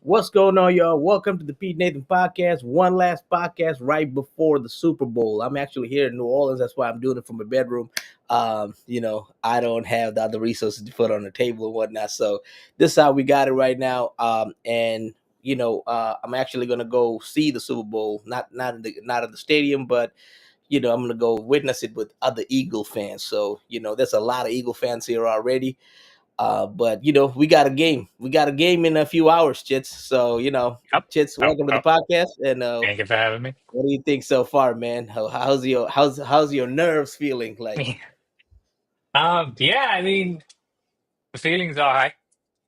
What's going on, y'all? Welcome to the Pete Nathan Podcast. One last podcast right before the Super Bowl. I'm actually here in New Orleans. That's why I'm doing it from my bedroom. I don't have the other resources to put on the table and whatnot. So this is how we got it right now. I'm actually gonna go see the Super Bowl, not at the stadium, but I'm gonna go witness it with other Eagle fans. So there's a lot of Eagle fans here already. But we got a game. We got a game in a few hours, Chits. So Yep. Chits, Oh, welcome to the oh, podcast. And thank you for having me. what do you think so far, man? How's your nerves feeling? Like, Yeah, I mean, the feelings are high.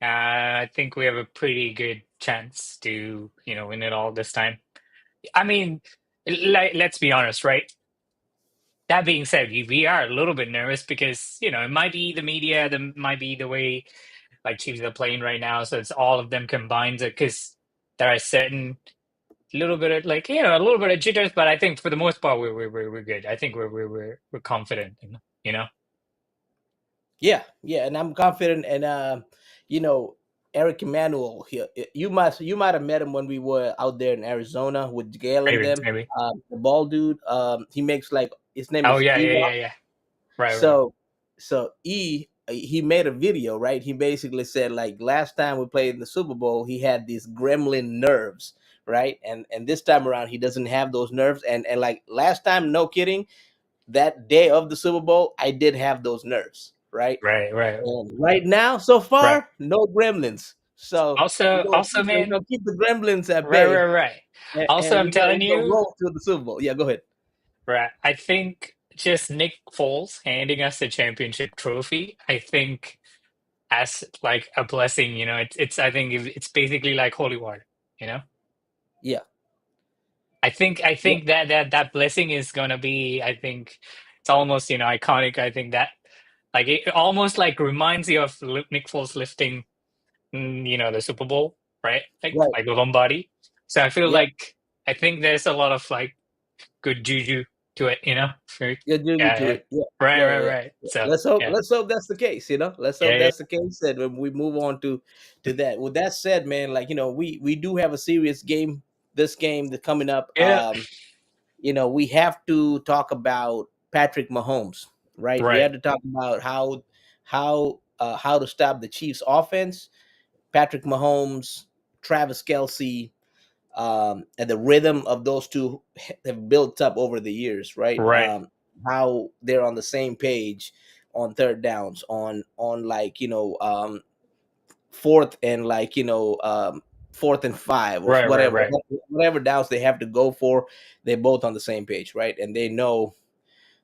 I think we have a pretty good chance to, win it all this time. I mean, let's be honest, right? That being said, we are a little bit nervous because, it might be the media, might be the way like Chiefs are playing right now. So it's all of them combined because there are certain little bit of like, a little bit of jitters, but I think for the most part, we're good. I think we're confident, you know? yeah, and I'm confident. And you know, Eric Emanuel here. You might have met him when we were out there in Arizona with Gail and Maybe, them. maybe. The ball dude. He makes like his name Oh is yeah, E. yeah, yeah, yeah. Right, right. So he made a video, right? He basically said like last time we played in the Super Bowl, he had these gremlin nerves, right? And this time around he doesn't have those nerves. And like last time, no kidding, that day of the Super Bowl, I did have those nerves, right? Right, right, And right now, so right. far, no gremlins. So we're Also, gonna also, keep the, we're man. gonna keep the gremlins at Right, bay, right, right. and, Also, and I'm we're gonna telling we're gonna you, roll to the Super Bowl. Yeah, go ahead. right. I think just Nick Foles handing us the championship trophy. I think as like a blessing. It's. I think it's basically like holy water. You know. Yeah, yeah, I think that blessing is gonna be. I think it's almost iconic. I think that like it almost like reminds you of Nick Foles lifting the Super Bowl, right? Like right. like Lombardi. So I feel Yeah. like I think there's a lot of like good juju to it, For, Good juju yeah, to yeah. it. Yeah, Right, yeah, right, yeah, right. yeah. So Let's hope. yeah, Let's hope that's the case. Let's yeah, hope yeah, that's the case. And when we move on to that. With that said, man, like we do have a serious game. This game that's coming up. yeah. We have to talk about Patrick Mahomes, right? We Right, have to talk about how to stop the Chiefs' offense. Patrick Mahomes, Travis Kelce, and the rhythm of those two have built up over the years, right? right, How they're on the same page on third downs, on like fourth and fourth and five or right, right, right, whatever downs they have to go for. They're both on the same page, right? And they know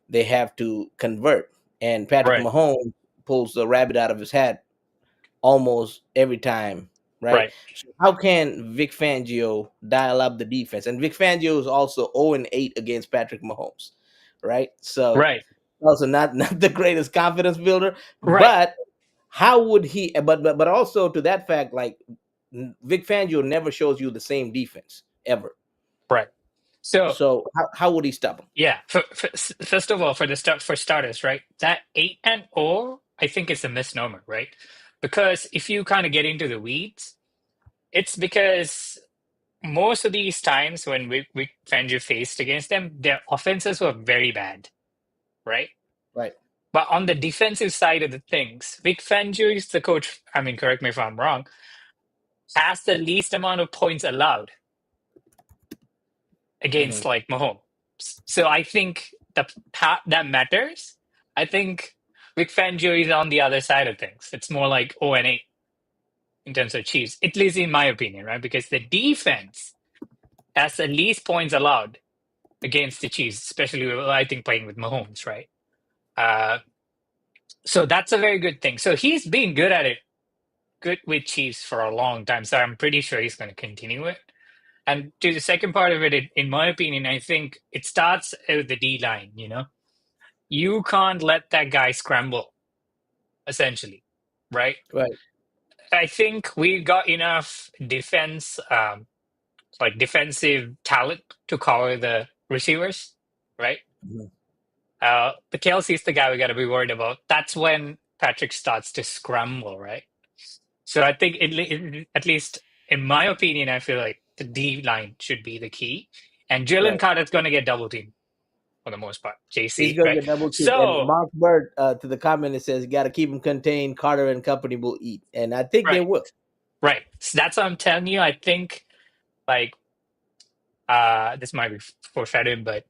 they have to convert. And Patrick right, Mahomes pulls the rabbit out of his hat almost every time, right? right, So how can Vic Fangio dial up the defense? And Vic Fangio is also 0-8 against Patrick Mahomes, right? So right, also not the greatest confidence builder, right, but how would he? But also to that fact, like Vic Fangio never shows you the same defense ever. right. So So how would he stop him? yeah, first of all, for starters, right? That 8-0, I think it's a misnomer, right? Because if you kind of get into the weeds, it's because most of these times when we Fangio faced against them, their offenses were very bad, right? Right. But on the defensive side of the things, Vic Fangio is the coach. I mean, correct me if I'm wrong. Has the least amount of points allowed Hmm. against like Mahomes. So I think the part that matters. I think Vic Fangio is on the other side of things. It's more like 0-8 in terms of Chiefs, at least in my opinion, right? Because the defense has the least points allowed against the Chiefs, especially I think playing with Mahomes, right? Uh, so that's a very good thing. So he's been good at it, good with Chiefs for a long time. So I'm pretty sure he's going to continue it. And to the second part of it, in my opinion, I think it starts with the D line. You can't let that guy scramble, essentially, right? Right. I think we got enough like defensive talent to cover the receivers, right? Mhm. The Kelsey is the guy we got to be worried about. That's when Patrick starts to scramble, right? So I think at least in my opinion, I feel like the D line should be the key, and Jalen Right. Carter's going to get double teamed for the most part. He's JC, gonna right? get double teamed. And So, Mark Bird to the comment it says you got to keep him contained. Carter and company will eat, and I think they right, will. right. So that's what I'm telling you. I think like this might be foreshadowing, but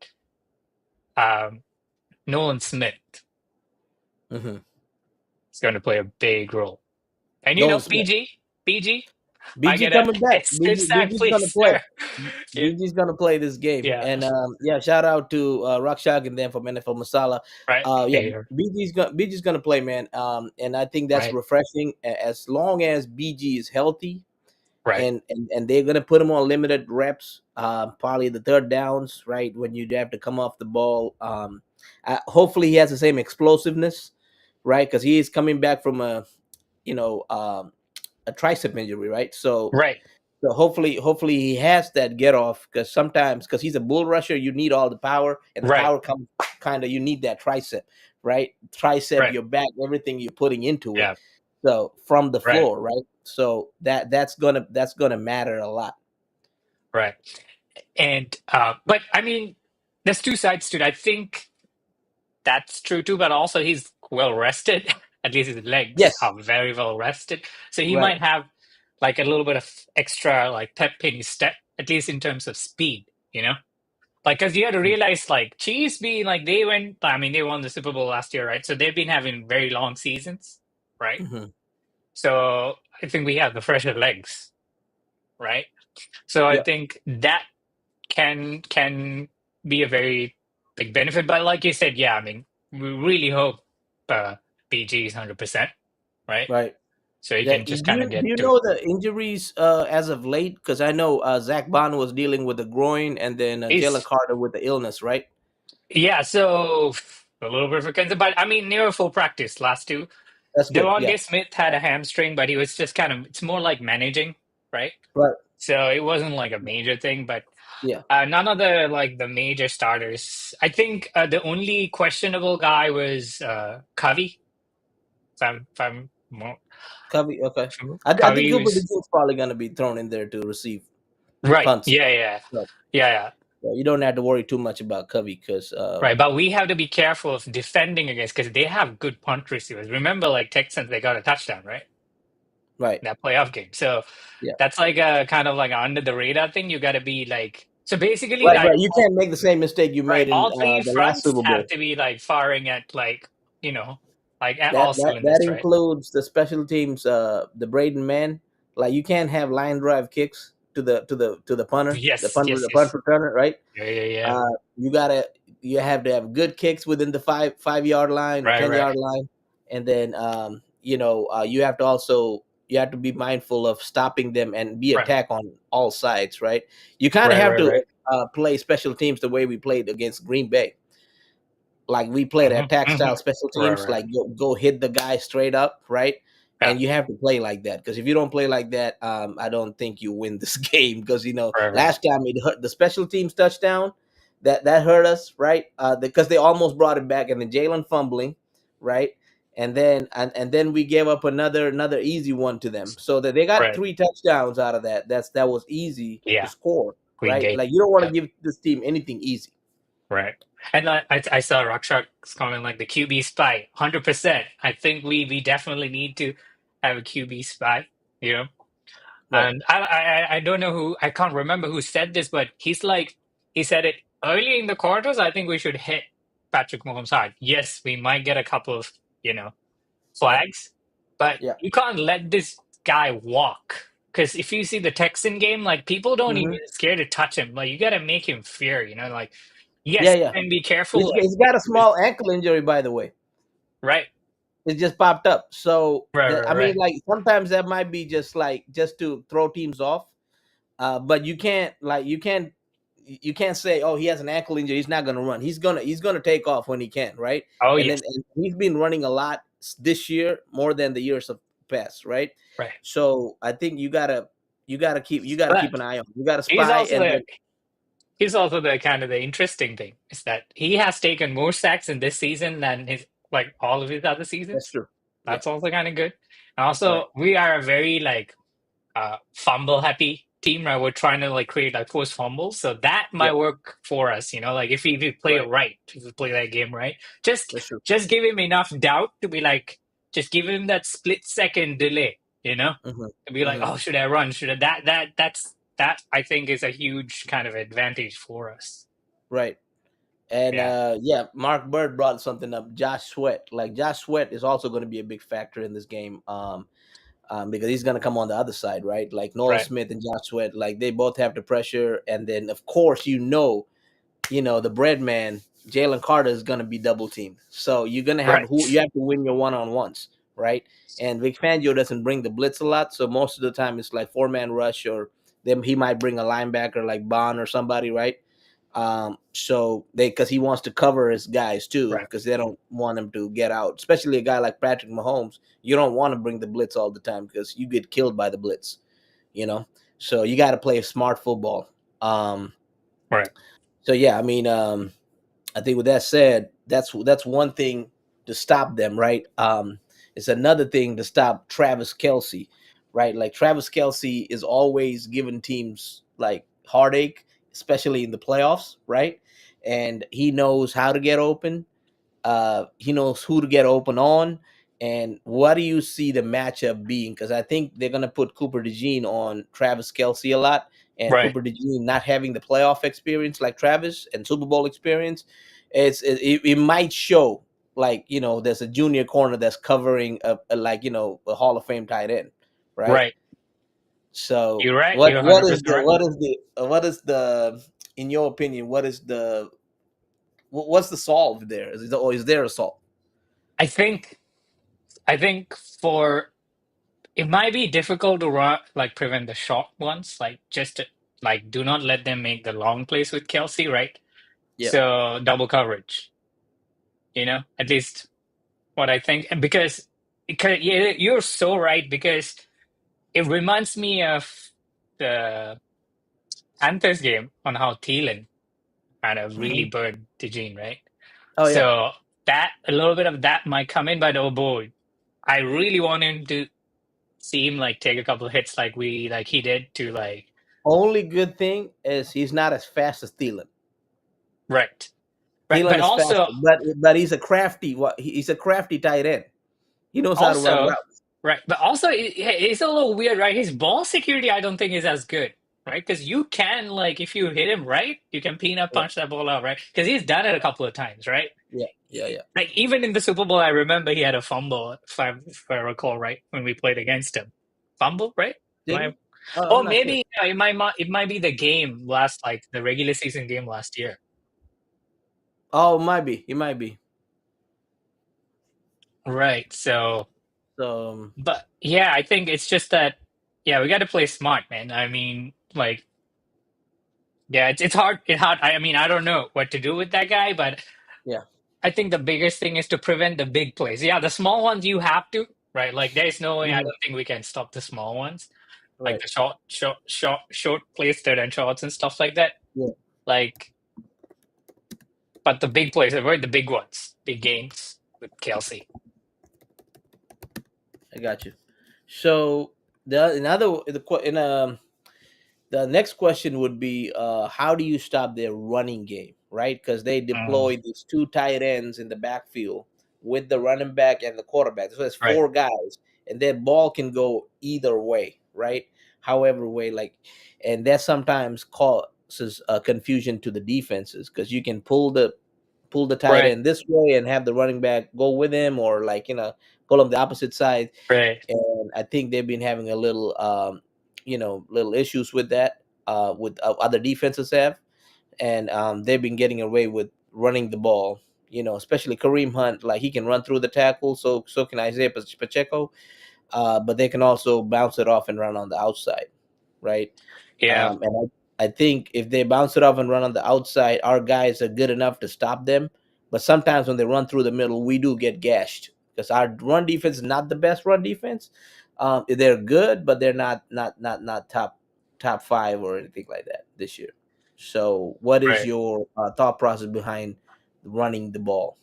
um, Nolan Smith Mm-hmm. is going to play a big role, and Nolan Smith. BG, I BG get a coming back. his sack, BG's gonna please, play. sir. Yeah, BG's gonna play this game. yeah, And yeah, shout out to Rakshak and then from NFL Masala. right. Yeah, Yeah, BG's gonna play, man. And I think that's right, refreshing as long as BG is healthy right, and they're gonna put him on limited reps, probably the third downs, right? When you have to come off the ball. Hopefully he has the same explosiveness, right? Because he is coming back from you know um, a tricep injury, right? right, So hopefully he has that get off because sometimes because he's a bull rusher, you need all the power, and the right, power comes kind of you need that tricep, right? Tricep, right. your back, everything you're putting into it. Yeah, So from the right, floor, right? So that's gonna matter a lot. right. And but I mean, there's two sides to it. I think that's true too, but also he's well rested. At least his legs Yes, are very well rested. So he right. might have like a little bit of extra like pep in his step, at least in terms of speed, you know? Like, because you had to realize, like, Chiefs being like they went, I mean, they won the Super Bowl last year, right? So they've been having very long seasons, right? Hmm. So I think we have the fresher legs, right? So I Yeah, think that can be a very big benefit. But like you said, yeah, I mean, we really hope BG is 100%, right? right. So he Yeah, can do just kind of you get to know the injuries as of late? Because I know Zach Bond was dealing with the groin, and then Jalen he's Carter with the illness, right? yeah. So a little bit of a concern, but I mean, they were full practice last two. That's good. Yeah, Devontae Smith had a hamstring, but he was just kind of, it's more like managing, right? right. So it wasn't like a major thing, but Yeah, none of the like the major starters. I think the only questionable guy was Covey. If I'm more, Covey. Okay, if I'm- I think Covey Cooper was DeJean's probably going to be thrown in there to receive right. punts. Yeah, yeah, So, yeah, yeah. so you don't have to worry too much about Covey because Right, but we have to be careful of defending against because they have good punt receivers. Remember, like Texans, they got a touchdown, right? right. That playoff game. So Yeah, that's like a kind of like an under the radar thing. You got to be like so basically right, like right. You can't make the same mistake you right, made in all three the last fronts Super have Bowl. to be like firing at like you know like at That all that that cylinders, right? includes the special teams, the Braden man. Like you can't have line drive kicks to the punter, Yes, the yes, punt yes. returner, right? Yeah, yeah, yeah. Uh, you gotta you have to have good kicks within the 5 yard line or Right, 10 yard right, line, and then you have to also you have to be mindful of stopping them and be right, attack on all sides, right? You kind of right, have right, to right. play special teams the way we played against Green Bay, like we played Hmm, attack hmm. style special Right, teams, right. like go hit the guy straight up, right? Yeah, And you have to play like that because if you don't play like that, I don't think you win this game because right, right, last time it hurt the special teams touchdown that hurt us, right? Because they almost brought it back and then Jalen fumbling, right? And then we gave up another easy one to them, so that they got right. 3 touchdowns out of that. That was easy to Yeah, score, Queen right? Gate. Like you don't want Yeah. to give this team anything easy, Right. And I saw Rakshak's comment like the QB spy, 100%. I think we definitely need to have a QB spy, you know? right? And I don't know who, I can't remember who said this, but he said it early in the quarters. I think we should hit Patrick Mahomes hard. Yes, we might get a couple of, you know, Right. flags, but Yeah. you can't let this guy walk. Because if you see the Texan game, like people don't even Hmm. scared to touch him. Like you got to make him fear, you know? Like, Yeah, yes, yeah. and be careful. He's got a small ankle injury, by the way. Right, It just popped up. So right, that right, I mean, right. like sometimes that might be just to throw teams off. But you can't say, oh, he has an ankle injury, he's not gonna run. He's gonna take off when he can, right? Oh, And yes, then and he's been running a lot this year, more than the years of past, right? right. So I think you gotta keep But an eye on. You gotta he's spy also and the then he's also the kind of the interesting thing is that he has taken more sacks in this season than his like all of his other that's seasons. true. Yeah. That's also kind of good. And Right. also, we are a very like fumble happy team, right? We're trying to like create like forced fumbles, so that Yeah, might work for us. Like if we play it right. right, if we play that game right, just That's true. just give him enough doubt to be like, just give him that split second delay, Hmm. to be like, Hmm. oh, should I run? Should I that I think is a huge kind of advantage for us. Right. And Yeah, yeah, Mark Bird brought something up. Josh Sweat, like Josh Sweat, is also going to be a big factor in this game. Because he's going to come on the other side, right? Like Nolan right, Smith and Josh Sweat, like they both have the pressure, and then of course the bread man, Jalen Carter is going to be double teamed. So you're going to have who you right, have to win your one on ones, right? And Vic Fangio doesn't bring the blitz a lot, so most of the time it's like 4-man rush, or then he might bring a linebacker like Bond or somebody, right? So they because he wants to cover his guys too, right, because they don't want him to get out, especially a guy like Patrick Mahomes. You don't want to bring the blitz all the time because you get killed by the blitz, you know. So you got to play smart football. Um, right, so yeah, I mean, I think with that said, that's one thing to stop them, right? It's another thing to stop Travis Kelce, right? Like Travis Kelce is always giving teams like heartache, especially in the playoffs, right? And he knows how to get open. He knows who to get open on. And what do you see the matchup being? Because I think they're gonna put Cooper DeJean on Travis Kelce a lot, and right. Cooper DeJean not having the playoff experience like Travis and Super Bowl experience, it might show like there's a junior corner that's covering a Hall of Fame tight end, right? Right. So You're right. what You're what is 100% the right. what is the what is the in your opinion what's the solve there? Is there a solve? I think I think for it might be difficult to run, like prevent the short ones, like just to, like do not let them make the long plays with Kelsey, right? Yeah. So double coverage, at least what I think, and because yeah, you're so right because it reminds me of the Panthers game on how Thielen kind of really Mhm. burned Gene, right? Oh yeah. So that a little bit of that might come in, but oh boy, I really want him to see him like take a couple of hits like he did to like Only good thing is he's not as fast as Thielen. right. Right. Thielen But is also faster, but he's a crafty. He's a crafty tight end. He knows how to run also routes. right. But also it's a little weird, right? His ball security I don't think is as good. Right? Because you can like if you hit him right, you can peanut Yeah, punch that ball out, right? Because he's done it a couple of times, right? yeah, yeah, yeah. Like even in the Super Bowl, I remember he had a fumble, if I recall right, when we played against him. Fumble, right? Am Did I he? Oh, I'm Oh, not sure. maybe it might be the game last, like the regular season game last year. Oh, it might be. He might be. Right. So, So but yeah, I think it's just that, yeah, we got to play smart, man. I mean, like, yeah, it's hard. It's hard. I mean, I don't know what to do with that guy, but yeah. I think the biggest thing is to prevent the big plays. Yeah, the small ones you have to, right? Like, there's no way. I Hmm. don't think we can stop the small ones, like Right. the short plays, third and shorts and stuff like that. Yeah, Like, but the big plays, avoid the big ones, big games with Kelsey. I got you. So the next question would be, how do you stop their running game, right? Because they Mm, deploy these two tight ends in the backfield with the running back and the quarterback. So it's right, four guys, and that ball can go either way, right? However way, and that sometimes causes confusion to the defenses because you can pull the tight right, end this way and have the running back go with him, or pull him the opposite side. right. And I think they've been having a little issues with that, with other defenses have, and they've been getting away with running the ball. Especially Kareem Hunt, like he can run through the tackle, so can Isaiah Pacheco, but they can also bounce it off and run on the outside, right? Yeah, And I think if they bounce it off and run on the outside, our guys are good enough to stop them. But sometimes when they run through the middle, we do get gashed because our run defense is not the best run defense. They're good, but they're not top five or anything like that this year. So, what is right. your thought process behind running the ball?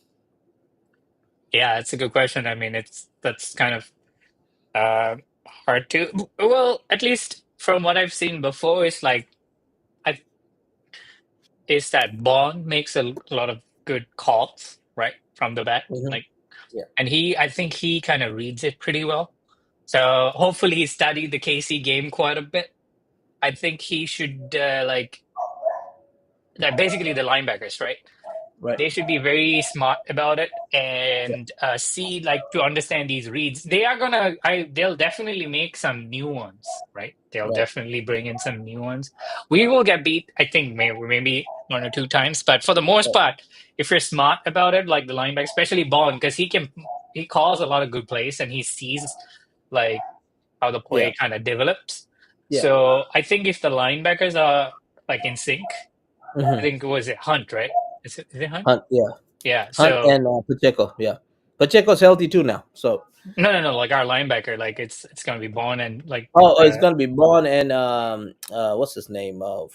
Yeah, it's a good question. I mean, that's kind of uh, hard to. Well, at least from what I've seen before, it's like I is that Bond makes a lot of good calls, right, from the bat. Hmm. Like, Yeah. and I think he kind of reads it pretty well. So hopefully he studied the KC game quite a bit. I think he should like basically the linebackers, right? Right. They should be very smart about it Yeah. and see like to understand these reads. They'll definitely make some new ones, right? They'll Right. definitely bring in some new ones. We will get beat, I think, maybe one or two times, but for the most Right. part, if you're smart about it, like the linebacker, especially Bond, because he calls a lot of good plays and he sees like how the Yeah. play kind of develops. Yeah. So I think if the linebackers are like in sync, I Hmm. think was it Hunt, right? Is it Hunt? Hunt. Yeah. Yeah. Hunt So and Pacheco. Yeah. Pacheco's healthy too now. So no, like our linebacker, like it's gonna be Bond and like it's gonna be Bond and what's his name? Oh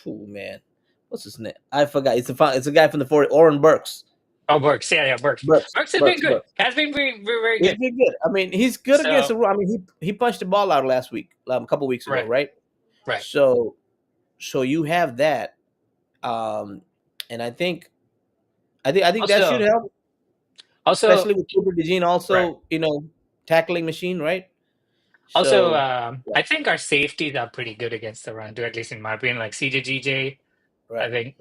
man, what's his name? I forgot. It's a guy from the 40. Oren Burks. oh Burks, yeah, Burks. Burks. Burks has been Burks. good. Burks. Has been very He's good. been good. I mean, he's good against So the run. I mean, he punched the ball out last week, a couple weeks ago, right, right? right. So you have that, um, and I think that should Also, help, also, especially with Cooper DeJean, right. also tackling machine, right? Also, So yeah, I think our safeties are pretty good against the run too, at least in my opinion. Like CJGJ, I right. think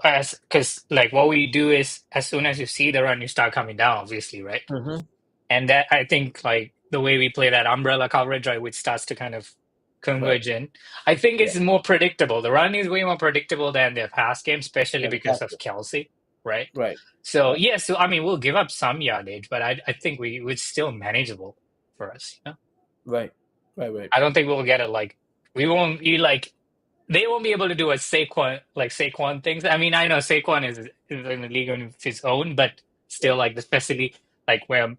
as because like what we do is as soon as you see the run, you start coming down, obviously, right? Hmm. And that I think like the way we play that umbrella coverage, right, which starts to kind of Right. converge in. I think Yeah. it's more predictable. The run is way more predictable than their pass game, especially Yeah. The because of tackle. Kelsey, right? Right. So Right. yeah, so I mean we'll give up some yardage, but I think we it's still manageable for us, you know? Right. Right. Right. I don't think we'll get it like we won't be like they won't be able to do a Saquon things. I mean, I know Saquon is in the league on its own, but Yeah. still, like especially like where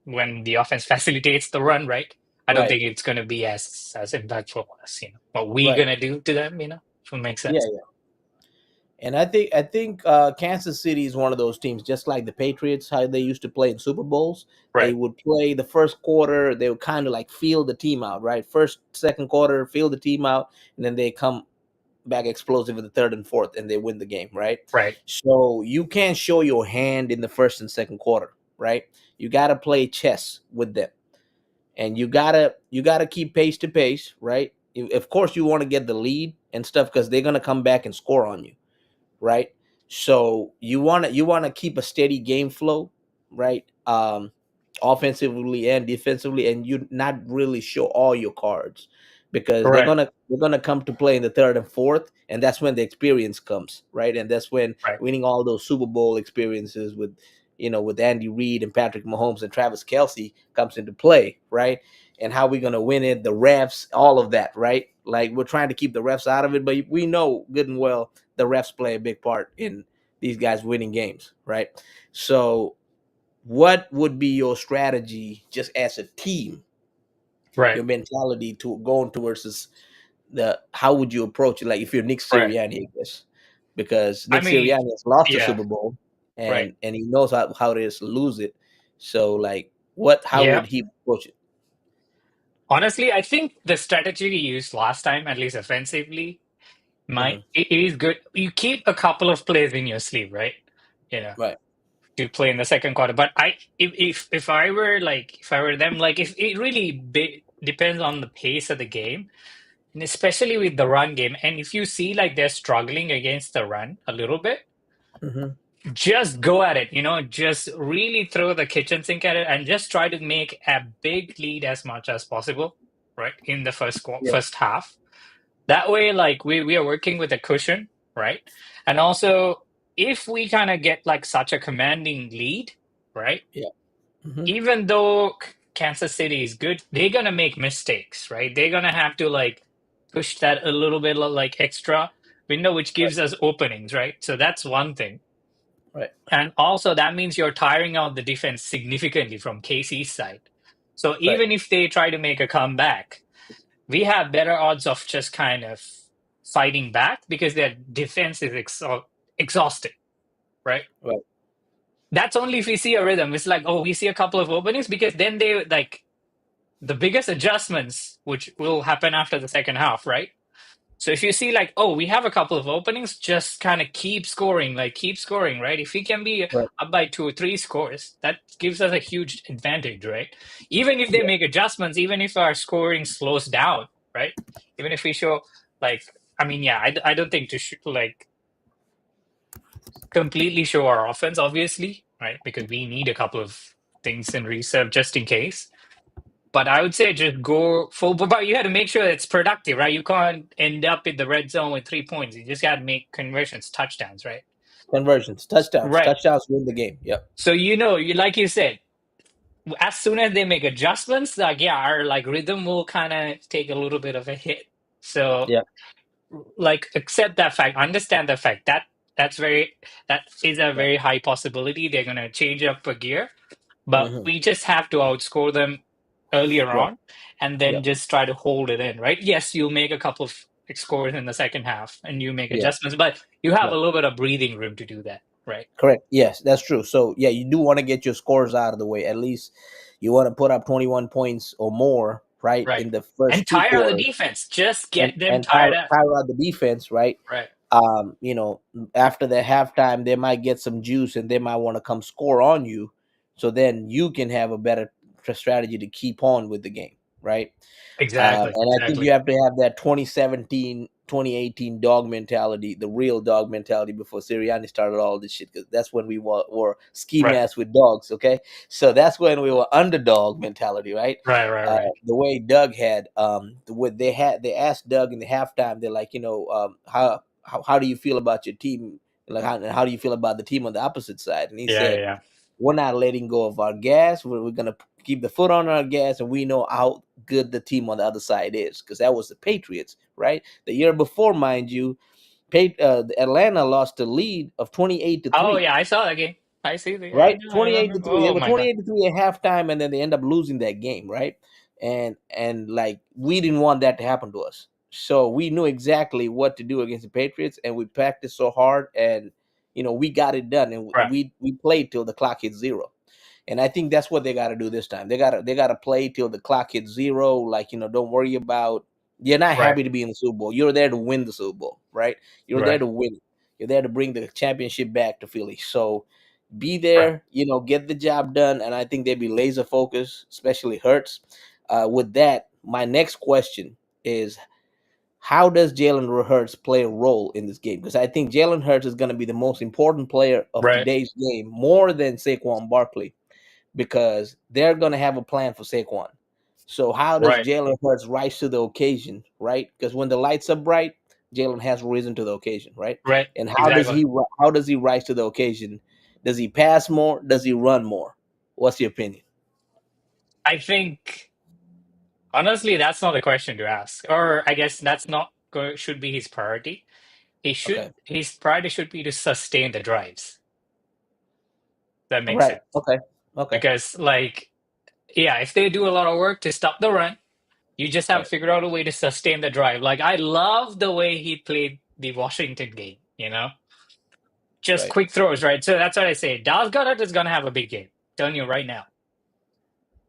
when the offense facilitates the run, right? I don't Right. think it's going to be as impactful for us. What we Right. gonna do to them, if it makes Yeah. sense. Yeah. And I think Kansas City is one of those teams, just like the Patriots, how they used to play in Super Bowls. They Right, would play the first quarter, they would kind of like feel the team out, right? First, second quarter, feel the team out, and then they come back explosive in the third and fourth, and they win the game, right? right, So you can't show your hand in the first and second quarter, right? You got to play chess with them, and you gotta keep pace to pace, right? Of course, you want to get the lead and stuff because they're gonna come back and score on you, right? So you want to keep a steady game flow, right? Offensively and defensively, and you not really show all your cards because they're right, gonna they're gonna come to play in the third and fourth, and that's when the experience comes, right? And that's when right, winning all those Super Bowl experiences with Andy Reid and Patrick Mahomes and Travis Kelce comes into play, right? And how we're gonna win it, the refs, all of that, right? Like we're trying to keep the refs out of it, but we know good and well the refs play a big part in these guys winning games, right? So, what would be your strategy just as a team, right, your mentality to going towards this? The how would you approach it? Like if you're Nick right. Sirianni, I guess, because I Nick mean, Sirianni has lost the yeah, Super Bowl right. and he knows how it is to lose it. So, like, how Yeah. would he approach it? Honestly, I think the strategy we used last time, at least offensively, Hmm. it is good. You keep a couple of plays in your sleeve, right? You know, Right. to play in the second quarter. But if I were if I were them, like if it really depends on the pace of the game, and especially with the run game. And if you see like they're struggling against the run a little bit, Hmm. just go at it. Just really throw the kitchen sink at it and just try to make a big lead as much as possible, right? In the Yeah. first half. That way, like we are working with a cushion, right? And also, if we kind of get like such a commanding lead, right? Yeah. Hmm. Even though Kansas City is good, they're gonna make mistakes, right? They're gonna have to like push that a little bit like extra window, which Right. gives us openings, right? So that's one thing. Right. And also that means you're tiring out the defense significantly from KC's side. So Right. even if they try to make a comeback, we have better odds of just kind of fighting back because their defense is exhausted, right? Right. That's only if we see a rhythm. It's like, oh, we see a couple of openings because then the biggest adjustments, which will happen after the second half, right? So if you see like, oh, we have a couple of openings, just kind of keep scoring, right? If we can be Right. up by 2 or 3 scores, that gives us a huge advantage, right? Even if they Yeah. make adjustments, even if our scoring slows down, right? Even if we show like, I mean, yeah, I don't think to like completely show our offense, obviously, right? Because we need a couple of things in reserve just in case. But I would say just go full, but you had to make sure it's productive, right? You can't end up in the red zone with 3 points. You just got to make conversions, touchdowns, right? Conversions, touchdowns, Right. touchdowns win the game. Yep. So you like you said, as soon as they make adjustments, like yeah, our like rhythm will kind of take a little bit of a hit. So Yep. like accept that fact, understand the fact that that is a Right. very high possibility they're gonna change up a gear, but Hmm. we just have to outscore them earlier Right. on and then Yep. just try to hold it in, right? Yes, you'll make a couple of scores in the second half and you make Yeah. adjustments, but you have a Right. little bit of breathing room to do that, right? Correct. Yes, that's true. So yeah, you do want to get your scores out of the way. At least you want to put up 21 points or more, right, Right. in the first And two tire out the quarters, defense. Just and get them and tired out. tire out the defense, right? Right. You know, after the halftime, they might get some juice and they might want to come score on you. So then you can have a better strategy to keep on with the game, right? Exactly. And I think you Exactly. have to have that 2017, 2018 dog mentality, the real dog mentality before Sirianni started all this shit. Because that's when we were ski Right. masks with dogs. Okay, so that's when we were underdog mentality, right? Right. Right. Right. The way Doug had, what they asked Doug in the halftime. They're like, how do you feel about your team? Like, how do you feel about the team on the opposite side? And he Yeah. Yeah. said, Yeah. we're not letting go of our gas. We're gonna keep the foot on our gas, and we know how good the team on the other side is, because that was the Patriots, right? The year before, mind you, the Atlanta lost the lead of 28 to Oh three, yeah, I saw that game. I see the. I right? know. I 28 remember. to 3. They Oh were my God. 28 to 3 at halftime, and then they end up losing that game, right? And like, we didn't want that to happen to us. So we knew exactly what to do against the Patriots, and we practiced so hard, and we got it done, and Right. we played till the clock hit zero. And I think that's what they got to do this time. They got to play till the clock hits zero. Like, don't worry about. You're not Right. happy to be in the Super Bowl. You're there to win the Super Bowl, right? You're there Right. to win it. You're there to bring the championship back to Philly. So be Right. there, get the job done, and I think they'd be laser focused, especially Hurts. With that, my next question is, how does Jalen Hurts play a role in this game? Because I think Jalen Hurts is going to be the most important player of Right. today's game, more than Saquon Barkley, because they're going to have a plan for Saquon. So how does Right. Jalen Hurts rise to the occasion, right? Because when the lights are bright, Jalen has risen to the occasion, right? Right. And Exactly. how does he rise to the occasion? Does he pass more? Does he run more? What's your opinion? I think honestly, that's not a question to ask, or I guess that's not should be his priority. Okay. His priority should be to sustain the drives. That makes Right. sense Okay. Okay. because like yeah, if they do a lot of work to stop the run, you just have to Right. figure out a way to sustain the drive. Like I love the way he played the Washington game. Just Right. quick throws, right? So that's what I say. Dallas Goddard is gonna have a big game. Telling you right now.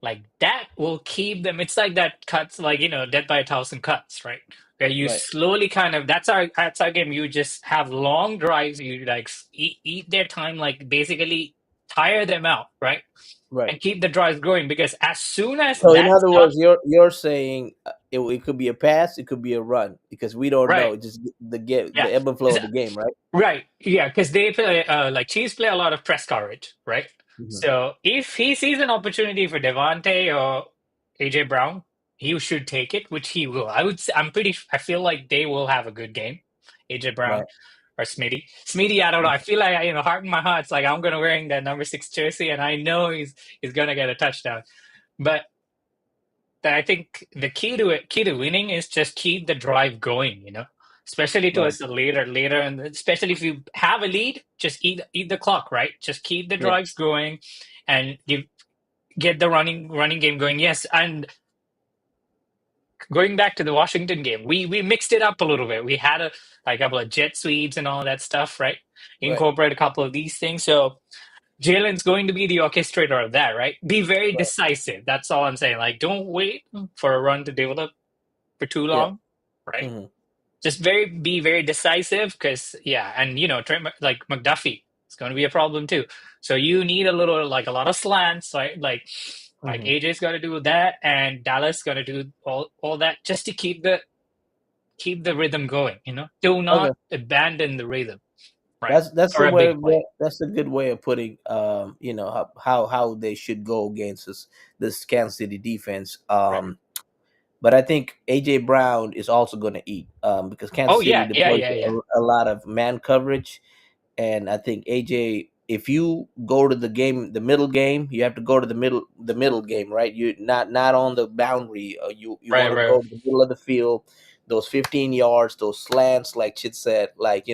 Like that will keep them. It's like that cuts, like death by a thousand cuts, right? Where you Right. slowly kind of that's our game. You just have long drives. You like eat their time, like basically tire them out, right? Right. And keep the drives going because as soon as So in that other stops, words, you're saying, it could be a pass, it could be a run, because we don't right? know. Just the Yeah, ebb and flow of the game, right? right. Yeah, because they play like Chiefs play a lot of press coverage, right? Hmm. So if he sees an opportunity for Devontae or AJ Brown, he should take it, which he will. I feel like they will have a good game. AJ Brown Right. or Smitty. Smitty, I don't know. I feel like heart in my heart, it's like I'm gonna wearing that number 6 jersey, and I know he's gonna get a touchdown. But I think the key to winning is just keep the drive going, especially Right. towards the later, and especially if you have a lead, just eat the clock, right? Just keep the Yeah. drives going, and get the running game going. Yes, and going back to the Washington game, we mixed it up a little bit. We had a couple of jet sweeps and all that stuff, right? Right. Incorporate a couple of these things, so. Jalen's going to be the orchestrator of that, right? Be very Right. decisive. That's all I'm saying. Like, don't wait for a run to develop for too Yeah. long, right? Hmm. Just be very decisive because yeah, and Trent like McDuffie, it's going to be a problem too. So you need a little like a lot of slants, right? Like Hmm. AJ's got to do that, and Dallas got to do all that just to keep the rhythm going. Do Okay. not abandon the rhythm, right? That's For the a way. big play, That's a good way of putting. How they should go against this Kansas City defense. right? But I think AJ Brown is also going to eat because Oh Kansas City yeah, yeah, deploys yeah, yeah. a lot of man coverage. And I think AJ, if you go to the game, the middle game, you have to go to the middle game, right? You not on the boundary. You Right, want to right, go to the middle of the field, those 15 yards, those slants, like Chit said, like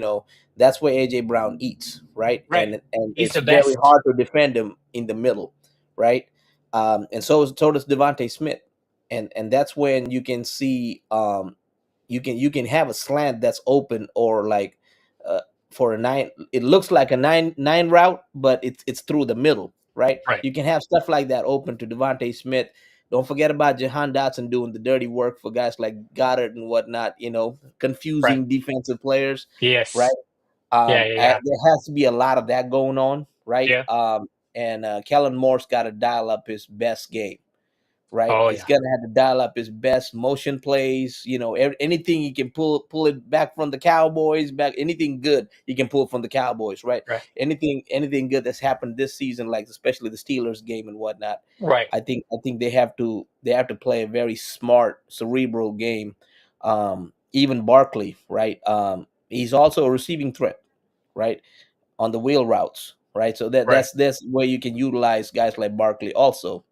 that's where AJ Brown eats, right? right. And He's it's the very best, hard to defend him in the middle, right? And so does Devontae Smith, and that's when you can see you can have a slant that's open or like uh, for a nine. It looks like a nine route, but it's through the middle, right? right? You can have stuff like that open to Devontae Smith. Don't forget about Jahan Dotson doing the dirty work for guys like Goddard and whatnot. Right. Confusing defensive players, right? Yes. Yeah, yeah, yeah, There has to be a lot of that going on, right? yeah. And Kellen Moore's got to dial up his best game, right? Oh He's yeah, gonna have to dial up his best motion plays. Anything he can pull it back from the Cowboys. Back anything good he can pull from the Cowboys, right? right, Anything good that's happened this season, like especially the Steelers game and whatnot. right, I think they have to play a very smart, cerebral game. Even Barkley, right? He's also a receiving threat, right? On the wheel routes, right? So that right, that's where you can utilize guys like Barkley also.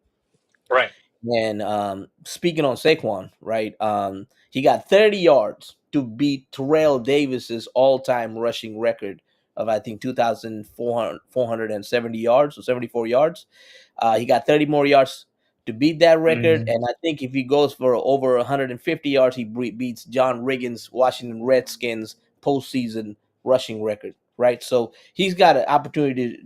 right, And speaking on Saquon, right? He got 30 yards to beat Terrell Davis's all-time rushing record of I think 2,470 yards or 74 yards. He got 30 more yards to beat that record, mm, and I think if he goes for over 150 yards, he beats John Riggins' Washington Redskins postseason rushing record. Right, so he's got an opportunity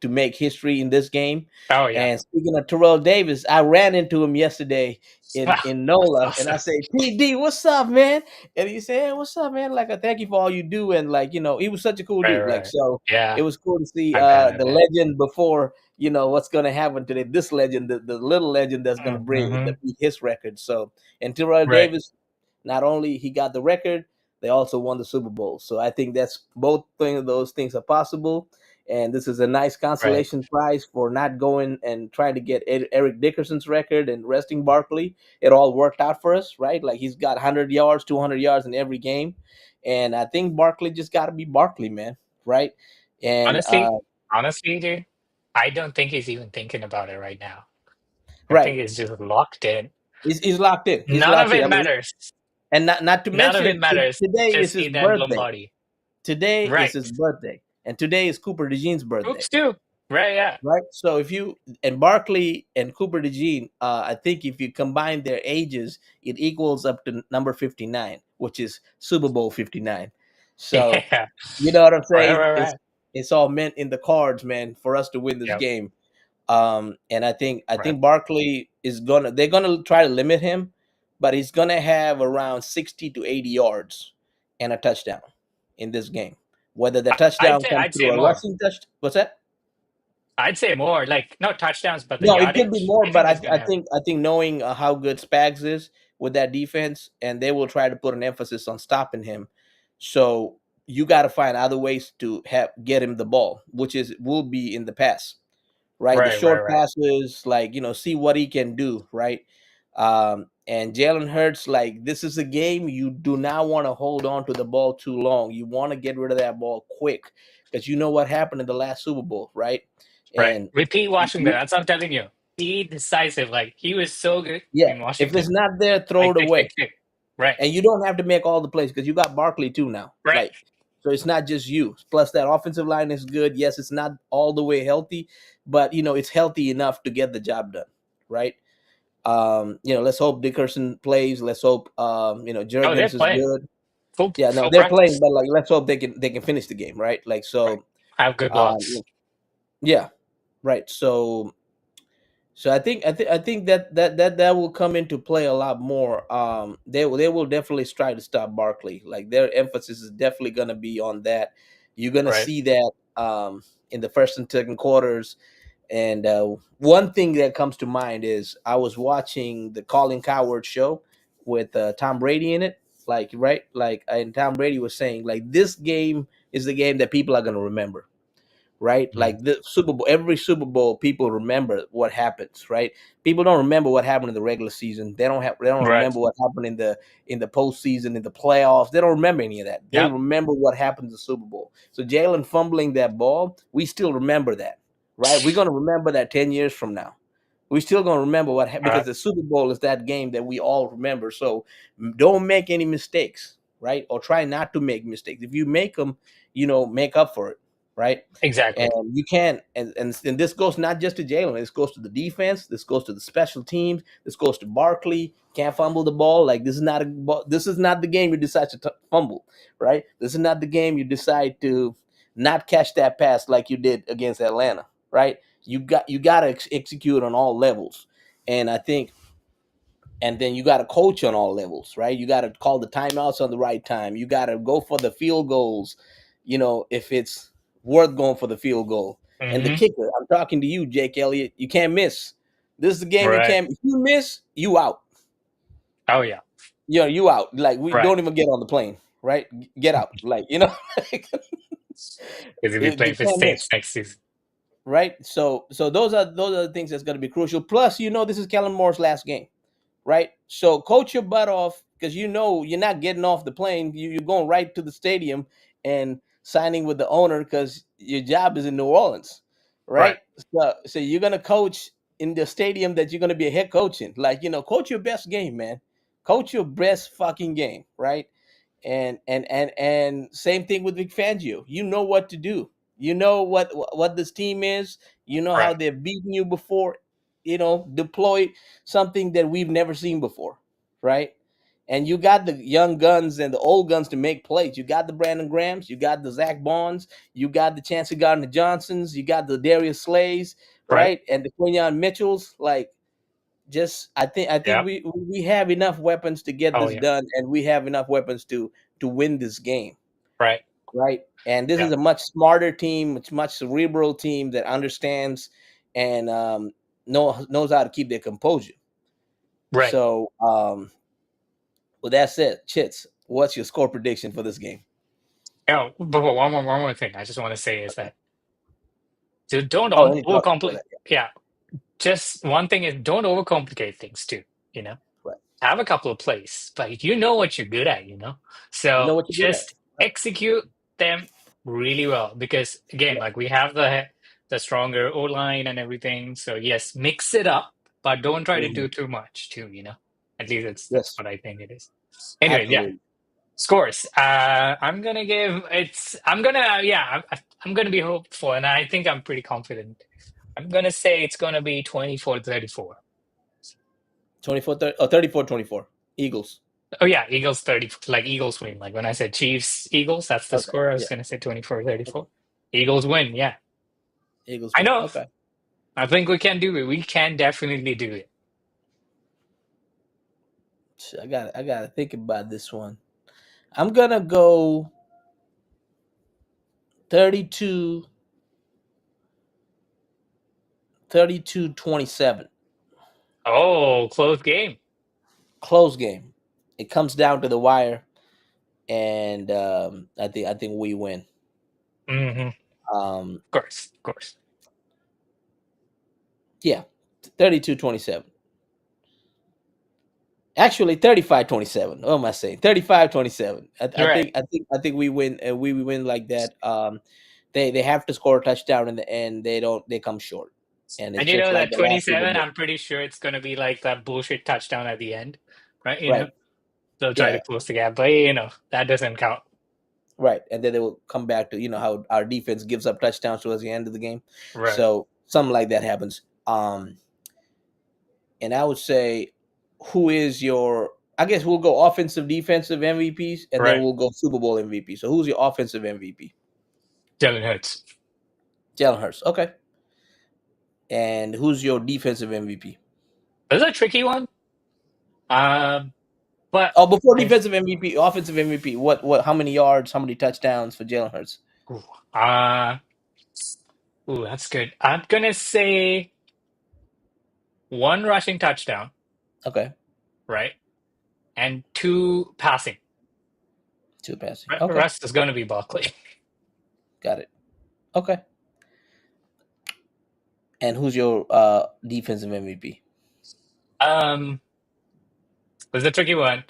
to make history in this game. oh yeah. And speaking of Terrell Davis, I ran into him yesterday in That's NOLA, and I awesome. say, "PD, what's up, man?" And he said, "Hey, what's up, man? Like, I thank you for all you do." And like, he was such a cool Right, dude. Like, right. so Yeah, it was cool to see I bet, I the bet. legend before what's going to happen today. This legend, the little legend that's going to Mm-hmm. beat his record. So, and Terrell Right, Davis, not only he got the record, they also won the Super Bowl. So I think that's both of those things are possible. And this is a nice right. consolation prize for not going and trying to get Eric Dickerson's record and resting Barkley. It all worked out for us, right? Like he's got 100 yards, 200 yards in every game. And I think Barkley just got to be Barkley, man, right? And Honestly, dude, I don't think he's even thinking about it right now. I right, think he's just locked in. he's locked in. He's None of locked in. it I mean, matters. and not to None of it mention matters. today is Just his see that birthday. Lombardi. Today is Right. his birthday, and today is Cooper DeJean's birthday. Oops, too. Right, yeah. Right. So if you and Barkley and Cooper DeJean, I think if you combine their ages, it equals up to number 59, which is Super Bowl 59. So Yeah. you know what I'm Right, saying? right, It's right. it's all meant in the cards, man, for us to win this Yep. game. And I think I Right. think Barkley they're gonna try to limit him, but he's gonna have around 60 to 80 yards and a touchdown in this game. Whether the I'd touchdown say comes I'd say through a more. rushing touch, what's that? I'd say more. Like not touchdowns, but the No, it could be yardage. more, I but think I, he's I gonna have. think I think knowing how good Spags is with that defense, and they will try to put an emphasis on stopping him. So you got to find other ways to get him the ball, which will be in the pass, right? The Right, right, short right. passes, like see what he can do, right? And Jalen Hurts, like this is a game you do not want to hold on to the ball too long. You want to get rid of that ball quick because you know what happened in the last Super Bowl, right? Right. And Repeat Washington. That's what I'm telling you. Be decisive. Like he was so good yeah, in if Washington. it's not there, throw Like it tick, away. tick, tick. Right. And you don't have to make all the plays because you got Barkley too now. Right. Like, so it's not just you. Plus, that offensive line is good. Yes, it's not all the way healthy, but it's healthy enough to get the job done, right? Let's hope Dickerson plays. Let's hope Oh, they're Jurgens is playing good. full Yeah, no, full they're playing, practice. but like let's hope they can finish the game, right? Like Right. so, Have good um, blocks. yeah. right. So I think that will come into play a lot more. They will definitely try to stop Barkley. Like their emphasis is definitely going to be on that. You're going to Right. see that in the first and second quarters. And one thing that comes to mind is I was watching the Colin Coward show with Tom Brady in it. Like right, like and Tom Brady was saying like this game is the game that people are going to remember, right? Mm. Like the Super Bowl, every Super Bowl, people remember what happens, right? People don't remember what happened in the regular season. They don't Right. remember what happened in the postseason, in the playoffs. They don't remember any of that. They Yep. remember what happened in the Super Bowl. So Jalen fumbling that ball, we still remember that, right? We're gonna remember that 10 years from now. We're still gonna remember because Right. the Super Bowl is that game that we all remember. So don't make any mistakes, right? Or try not to make mistakes. If you make them, make up for it, right? And Exactly. you can, and this goes not just to Jalen. This goes to the defense. This goes to the special teams. This goes to Barkley. Can't fumble the ball. Like this is not the game you decide to fumble, right? This is not the game you decide to not catch that pass like you did against Atlanta, right? You got to execute on all levels, and I think and then you got to coach on all levels, right? You got to call the timeouts on the right time. You got to go for the field goals, if it's worth going for the field goal. And the Hmm. kicker, I'm talking to you, Jake Elliott, you can't miss. This is the game you Right. can't. If you miss, you out. Oh yeah. You out. Like we Right. don't even get on the plane, right? Get out. Like like, Because we'll be you playing for can't miss. Saints next season. Right. So those are the things that's going to be crucial. Plus, this is Kellen Moore's last game, right? So coach your butt off because you're not getting off the plane. You're going right to the stadium and signing with the owner because your job is in New Orleans, Right. right? So you're gonna coach in the stadium that you're gonna be a head coach in. Like coach your best game, man. Coach your best fucking game, right? And same thing with Vic Fangio. You know what to do. You know what this team is. You know how Right. they've beaten you before. Deploy something that we've never seen before, right? And you got the young guns and the old guns to make plays. You got the Brandon Grahams, you got the Zach Bonds, you got the Chancey Gardner Johnsons, you got the Darius Slays, Right. right? And the Quinyon Mitchells. Like, just I think Yep. we have enough weapons to get Oh this yeah. done, and we have enough weapons to win this game, Right. right? And this is Yep. a much smarter team, much cerebral team that understands and knows how to keep their composure. Right. So, with that said, Chits, what's your score prediction for this game? Oh, but one more thing I just want to say is that don't Oh, any thought? Go overcomplicate. ahead. Yeah. Yeah, just one thing is don't overcomplicate things too. You know, Right. have a couple of plays, but you know what you're good at. You So know what you're good at. just Right. execute them really well because again, Right. like we have the stronger O line and everything. So yes, mix it up, but don't try to do Mhm. too much too. At least that's Yes, what I think it is. Anyway, yeah. absolutely. Scores. I'm gonna give it's. I'm gonna yeah. I'm gonna be hopeful, and I think I'm pretty confident. I'm gonna say it's gonna be 24-34. 24 30, oh, 34-24. Eagles. Oh yeah, Eagles 30. Like Eagles win. Like when I said Chiefs Eagles, that's the Okay. score. I was Yeah. gonna say 24 Okay. 34. Eagles win. Yeah, Eagles I win. know. Okay. I think we can do it. We can definitely do it. I gotta think about this one. I'm gonna go 32, 27. Oh, close game. Close game. It comes down to the wire, and I think we win. Mm-hmm. Of Um, course, of course. yeah, 32-27. Actually, 35-27. What am I saying? 35-27. I, You're I right. think I think I think we win. We win like that. They have to score a touchdown in the end. They come short, and it's And just like that the last Super 27, Bowl. I'm pretty sure it's gonna be like that bullshit touchdown at the end, right? Right. They'll try to Yeah. close the gap, but that doesn't count. Right. And then they will come back to how our defense gives up touchdowns towards the end of the game. Right. So something like that happens. And I would say, who is your? I guess we'll go offensive, defensive MVPs, and then Right. we'll go Super Bowl MVP. So who's your offensive MVP? Jalen Hurts. Jalen Hurts. Okay. And who's your defensive MVP? This is a tricky one. Um, but Oh, before I defensive MVP, offensive MVP. What? How many yards? How many touchdowns for Jalen Hurts? ooh, uh, that's good. I'm gonna say one rushing touchdown, Okay, right, and two passing. two passing. Okay, Rest is gonna be Barkley. got it. Okay, and who's your defensive MVP? Um, it's a tricky one,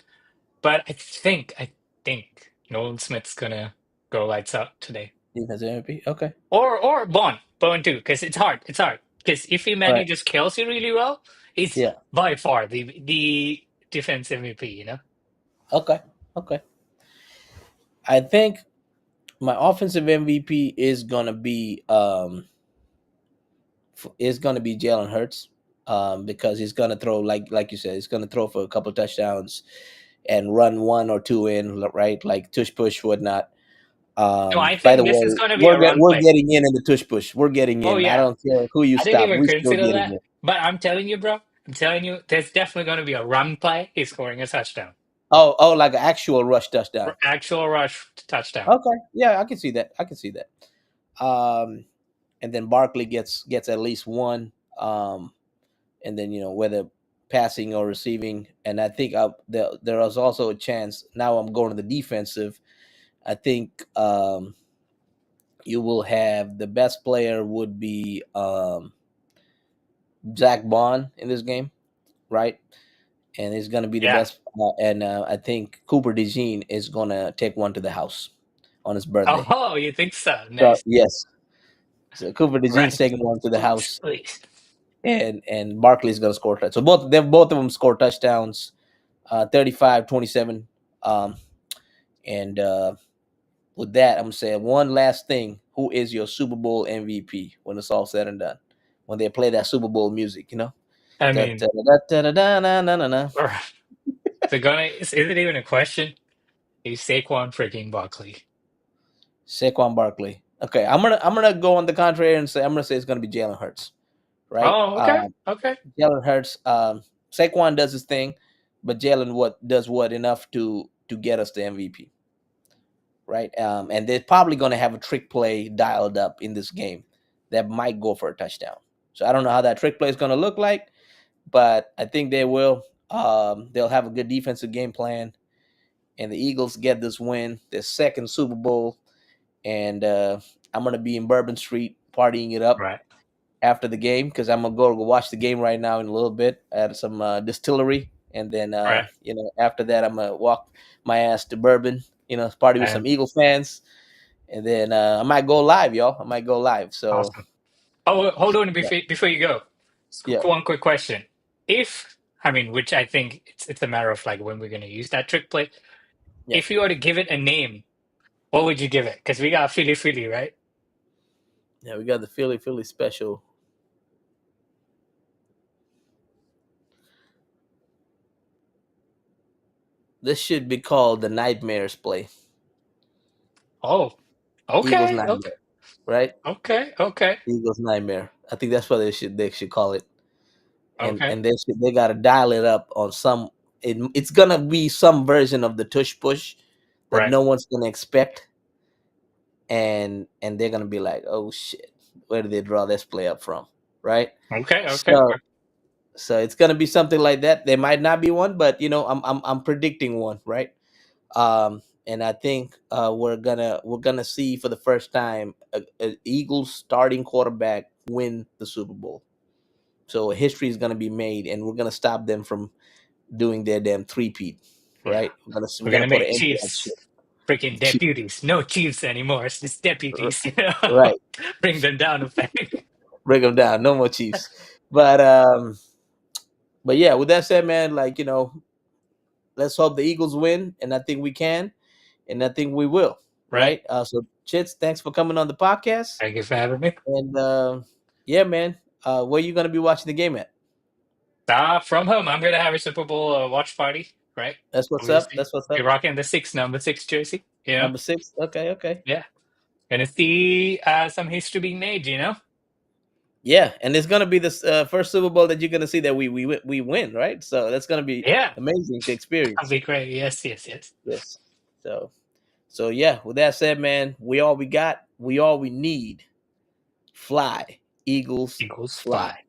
but I think Nolan Smith's gonna go lights out today. Defensive MVP. Okay, Or Bone too, because it's hard. It's hard because if he right. manages Kelsey really well, he's Yeah. by far the defense MVP. You know? Okay. Okay. I think my offensive MVP is gonna be Jalen Hurts, because he's gonna throw like you said, he's gonna throw for a couple touchdowns and run one or two in, right, like tush push whatnot. No, I By the think this is way, going to be a run we're play. getting in the tush push. We're getting Oh in. I yeah, don't care who you I didn't stop. even We still consider getting that. in. But I'm telling you, bro. I'm telling you, there's definitely going to be a run play. He's scoring a touchdown, Oh, like an actual rush touchdown. actual rush touchdown. Okay, yeah, I can see that. I can see that. Um, and then Barkley gets at least one. And then whether passing or receiving. And I think there is also a chance. Now I'm going to the defensive. I think you will have the best player would be Zach Bond in this game, right? And he's going to be the Yeah. best. And I think Cooper DeJean is going to take one to the house on his birthday. Oh, you think so? So Nice. yes, so Cooper DeJean's Right. taking one to the Please, house, please. and Barkley's going to score. So both of them score touchdowns. 35-27. Um, and with that, I'm gonna say one last thing. Who is your Super Bowl MVP when it's all said and done? When they play that Super Bowl music, I Da, mean, da, da, da, da, da, na, na, na, na. is it even a question? He's Saquon freaking Barkley. Saquon Barkley. Okay, I'm gonna go on the contrary and say I'm gonna say it's gonna be Jalen Hurts, right? Oh, okay, okay, Jalen Hurts. Saquon does his thing, but Jalen what enough to get us the MVP, right? And they're probably going to have a trick play dialed up in this game that might go for a touchdown. So I don't know how that trick play is going to look like, but I think they will. They'll have a good defensive game plan, and the Eagles get this win, their second Super Bowl. And I'm going to be in Bourbon Street partying it up right, after the game because I'm gonna go watch the game right now in a little bit at some distillery, and then right. after that I'm gonna walk my ass to Bourbon, party with And some Eagle fans, and then I might go live, y'all. I might go live. So awesome. Oh, hold on yeah, before you go. yeah, One quick question. If I mean, which I think it's a matter of like when we're going to use that trick play. yeah, If you were to give it a name, what would you give it? Because we got Philly Philly, right? yeah. We got the Philly special. This should be called the Nightmares play. Oh, Eagles okay, okay, Nightmare, right? okay, okay, Eagles Nightmare. I think that's what they should call it. and okay. and they got to dial it up on some. It's gonna be some version of the tush push that Right. no one's gonna expect, and they're gonna be like, oh shit, where did they draw this play up from, right? Okay, okay. So so it's gonna be something like that. There might not be one, but I'm predicting one, right? And I think we're gonna see for the first time a Eagles starting quarterback win the Super Bowl. So history is gonna be made, and we're gonna stop them from doing their damn three-peat, Yeah. right? We're We're gonna gonna put an make end to that Chiefs shit. freaking deputies. No Chiefs anymore. It's just deputies. Right. Bring them down a peg. Break them down. No more Chiefs. But yeah, with that said, man, let's hope the Eagles win, and I think we can, and I think we will, Right. right? So Chits, thanks for coming on the podcast. Thank you for having me. And yeah, man, where you gonna be watching the game at? From home, I'm gonna have a Super Bowl watch party. Right. That's what's up. Obviously, That's what's be up. rocking the number six jersey. Number 6. Okay, okay. Yeah. Gonna see some history being made. Yeah, and it's gonna be this first Super Bowl that you're gonna see that we win, right? So that's gonna be Yeah, amazing to that'd experience. be great. Yes, yes, yes. Yes. So yeah. With that said, man, we all we got, we all we need. Fly, Eagles, Eagles fly. fly.